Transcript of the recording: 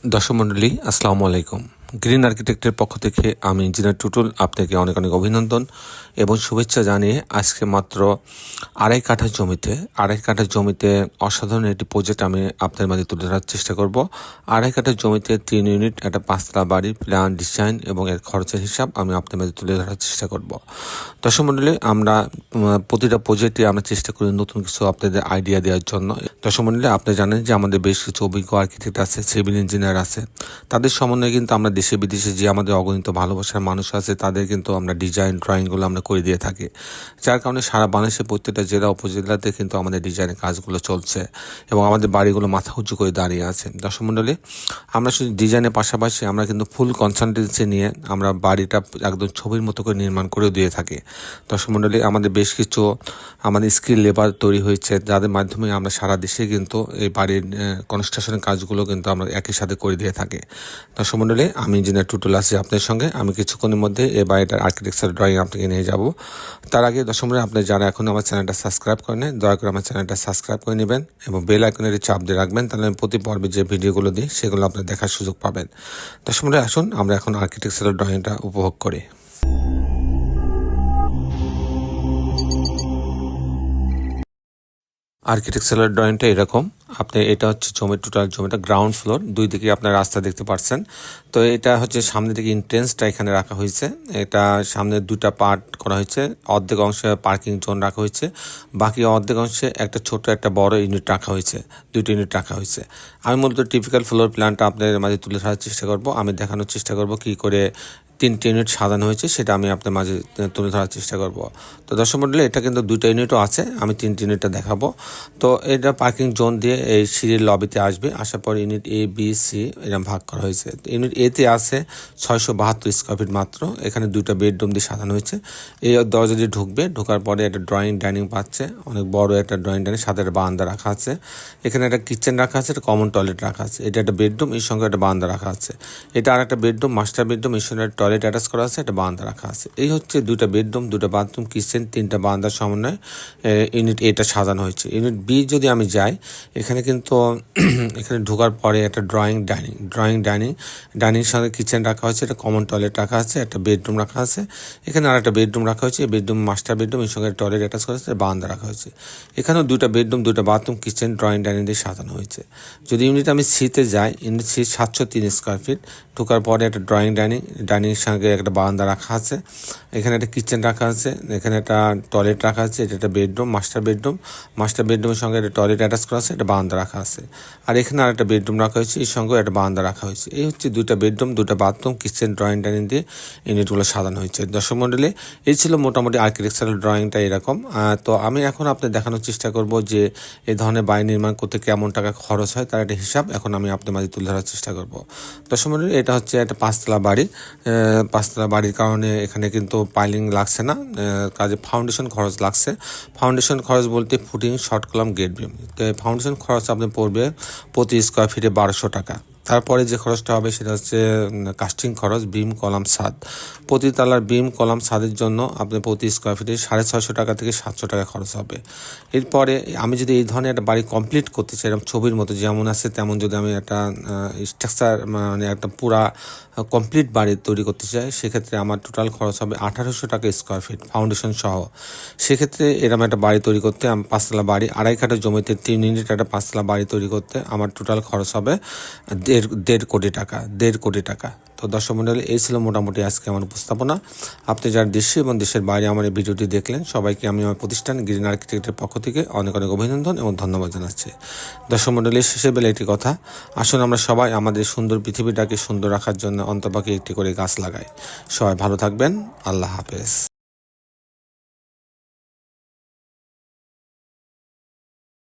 দর্শক মণ্ডলী, আসসালামু আলাইকুম। গ্রিন আর্কিটেক্টের পক্ষ থেকে আমি ইঞ্জিনিয়ার টুটুল আপনাকে অনেক অনেক অভিনন্দন এবং শুভেচ্ছা জানিয়ে আজকে মাত্র আড়াই কাঠা জমিতে অসাধারণ একটি প্রজেক্ট আমি আপনার মাঝে তুলে ধরার চেষ্টা করব। আড়াই কাঠা জমিতে 3 ইউনিট একটা 5তলা বাড়ি প্ল্যান ডিজাইন এবং এর খরচের হিসাব আমি আপনার মাঝে তুলে ধরার চেষ্টা করব। দর্শক মণ্ডলী, আমরা প্রতিটা প্রজেক্টে আমরা চেষ্টা করি নতুন কিছু আপনাদের আইডিয়া দেওয়ার জন্য। দর্শক মণ্ডলী, আপনি জানেন যে আমাদের বেশ কিছু অভিজ্ঞ আর্কিটেক্ট আছে, সিভিল ইঞ্জিনিয়ার আছে, তাদের সমন্বয়ে কিন্তু আমরা দেশে বিদেশে যে আমাদের অগণিত ভালোবাসার মানুষ আছে তাদের কিন্তু আমরা ডিজাইন ড্রয়িংগুলো আমরা করে দিয়ে থাকি, যার কারণে সারা বাংলাদেশের প্রত্যেকটা জেলা উপজেলাতে কিন্তু আমাদের ডিজাইনের কাজগুলো চলছে এবং আমাদের বাড়িগুলো মাথা উঁচু করে দাঁড়িয়ে আছে। দর্শক মণ্ডলী, আমরা শুধু ডিজাইনের পাশাপাশি আমরা কিন্তু ফুল কনসালটেন্সি নিয়ে আমরা বাড়িটা একদম ছবির মতো করে নির্মাণ করেও দিয়ে থাকি। দর্শক মণ্ডলী, আমাদের বেশ কিছু আমাদের স্কিল লেবার তৈরি হয়েছে, যাদের মাধ্যমে আমরা সারা দেশে কিন্তু এই বাড়ির কনস্ট্রাকশনের কাজগুলো কিন্তু আমরা একই সাথে করে দিয়ে থাকি। দর্শক মণ্ডলী, আমি ইঞ্জিনিয়ার টুটুল আছি আপনার সঙ্গে। আমি কিছুক্ষণের মধ্যে এই বাড়িটার আর্কিটেকচার ড্রয়িং আপনাকে নিয়ে যাব। তার আগে দর্শক মণ্ডলী, আপনি যারা এখন আমার চ্যানেলটা সাবস্ক্রাইব করেন, দয়া করে আমার চ্যানেলটা সাবস্ক্রাইব করে নেবেন এবং বেল আইকনের চাপ দিয়ে রাখবেন, তাহলে আমি প্রতি পর্বে যে ভিডিওগুলো দিই সেগুলো আপনি দেখার সুযোগ পাবেন। দর্শক মণ্ডলী, আসুন আমরা এখন আর্কিটেকচারাল ড্রয়িংটা উপভোগ করি। আর্কিটেকচারাল ড্রয়িংটা এরকম। আপনি এটা হচ্ছে টোটাল জমিটা গ্রাউন্ড ফ্লোর, দুই দিকে আপনার রাস্তা দেখতে পাচ্ছেন। তো এটা হচ্ছে সামনে দিকে এন্ট্রেন্সটা এখানে রাখা হয়েছে। এটা সামনে দুটা পার্ট করা হয়েছে, অর্ধেক অংশে পার্কিং জোন রাখা হয়েছে, বাকি অর্ধেক অংশে একটা ছোট একটা বড় ইউনিট রাখা হয়েছে, দুটো ইউনিট রাখা হয়েছে। আমি মূলত টিপিক্যাল ফ্লোর প্ল্যানটা আপনাদের মাঝে তুলে ধরার চেষ্টা করব। আমি দেখানোর চেষ্টা করব কী করে 3টে ইউনিট সাজানো হয়েছে, সেটা আমি আপনার মাঝে তুলে ধরার চেষ্টা করব। তো দর্শক মণ্ডলী, এটা কিন্তু 2টা ইউনিটও আছে, আমি 3টে ইউনিটটা দেখাবো। তো এটা পার্কিং জোন দিয়ে এই সিঁড়ির লবিতে আসবে, আসার পর ইউনিট এ বি সি এরকম ভাগ করা হয়েছে। ইউনিট এতে আছে 672 স্কোয়ার ফিট মাত্র। এখানে 2টা বেডরুম দিয়ে সাজানো হয়েছে। এই দরজা দিয়ে ঢোকার পরে একটা ড্রয়িং ডাইনিং পাচ্ছে, অনেক বড় একটা ড্রয়িং ডাইনিং, সাথে একটা বারান্দা রাখা আছে। এখানে একটা কিচেন রাখা আছে, একটা কমন টয়লেট রাখা আছে। এটা একটা বেডরুম, এর সঙ্গে একটা বারান্দা রাখা আছে। এটা আর একটা বেডরুম, মাস্টার বেডরুম, এর সঙ্গে একটা টয়লেট অ্যাটাচ করা আছে, একটা বারান্দা রাখা আছে। এই হচ্ছে 2টা বেডরুম, 2টা বাথরুম, কিচেন, 3টা বারান্দার সমন্বয়ে ইউনিট এটা সাজানো হয়েছে। ইউনিট বি যদি আমি যাই, এখানে কিন্তু এখানে ঢোকার পরে একটা ডাইনিং সঙ্গে কিচেন রাখা হয়েছে, একটা কমন টয়লেট রাখা আছে, একটা বেডরুম রাখা আছে। এখানে আর একটা বেডরুম রাখা হয়েছে, এই বেডরুম মাস্টার বেডরুম, এর সঙ্গে টয়লেট অ্যাটাচ করা হয়েছে, বারান্দা রাখা হয়েছে। এখানেও 2টা বেডরুম, 2টা বাথরুম, কিচেন, ড্রয়িং ডাইনিং দিয়ে সাজানো হয়েছে। যদি ইউনিট আমি সিতে যাই, ইউনিট সি 703 স্কোয়ার ফিট। ঢোকার পরে একটা ডাইনিংয়ের সঙ্গে একটা বারান্দা রাখা আছে। এখানে একটা কিচেন রাখা আছে, এখানে একটা টয়লেট রাখা আছে, এটা একটা বেডরুম, মাস্টার বেডরুমের সঙ্গে একটা টয়লেট অ্যাটাচ করা আছে, একটা বারান্দা রাখা আছে। আর এখানে আর একটা বেডরুম রাখা হয়েছে, এর সঙ্গে একটা বারান্দা রাখা হয়েছে। এই হচ্ছে 2টা বেডরুম, 2টা বাথরুম, কিচেন, ড্রয়িং ডাইনিং দিয়ে ইউনিটগুলো সাজানো হয়েছে। দর্শক মণ্ডলী, এই ছিল মোটামুটি আর্কিটেকচারাল ড্রয়িংটা এরকম। তো আমি এখন আপনাদের দেখানোর চেষ্টা করব যে এই ধরনের বাড়ি নির্মাণ করতে কেমন টাকা খরচ হয়, তার একটা হিসাব এখন আমি আপনার মাঝে তুলে ধরার চেষ্টা করব। দর্শক মণ্ডলী, এটা হচ্ছে একটা 5তলা বাড়ি। 5তলা বাড়ির কারণে এখানে কিন্তু পাইলিং লাগছে না, কাজে ফাউন্ডেশন খরচ লাগছে। ফাউন্ডেশন খরচ বলতে ফুটিং, শর্ট কলাম, গেট বিম। তো ফাউন্ডেশন খরচ আপনার পড়বে প্রতি স্কোয়ার ফিটে 1200 টাকা। তারপরে যে খরচটা হবে সেটা হচ্ছে কাস্টিং খরচ, বিম, কলাম, ছাদ। প্রতি তলার বিম, কলাম, ছাদের জন্য আপনার প্রতি স্কোয়ার ফিটে 650 টাকা থেকে 700 টাকা খরচ হবে। এরপরে আমি যদি এই ধরনের একটা বাড়ি কমপ্লিট করতে চাই, এরকম ছবির মতো যেমন আছে তেমন যদি আমি একটা স্ট্রাকচার মানে একটা পুরা কমপ্লিট বাড়ি তৈরি করতে চাই, সেক্ষেত্রে আমার টোটাল খরচ হবে 1800 টাকা স্কোয়ার ফিট ফাউন্ডেশন সহ। সেক্ষেত্রে এরকম একটা বাড়ি তৈরি করতে, আমি 5তলা বাড়ি আড়াই কাঠা জমিতে 3 ইউনিট একটা 5তলা বাড়ি তৈরি করতে আমার টোটাল খরচ হবে 1.5 কোটি টাকা। তো দর্শক মণ্ডলী, এই ছিল মোটামুটি আজকে আমার উপস্থাপনা। আপনি যারা দেশে এবং দেশের বাইরে আমার এই ভিডিওটি দেখলেন, সবাইকে আমি আমার প্রতিষ্ঠান গ্রিন আর্কিটেক্টের পক্ষ থেকে অনেক অনেক অভিনন্দন এবং ধন্যবাদ জানাচ্ছি। দর্শক মণ্ডলী, শেষে বেলা একটি কথা, আসুন আমরা সবাই আমাদের সুন্দর পৃথিবীটাকে সুন্দর রাখার জন্য অন্তপাকে একটি করে গাছ লাগাই। সবাই ভালো থাকবেন। আল্লাহ হাফেজ।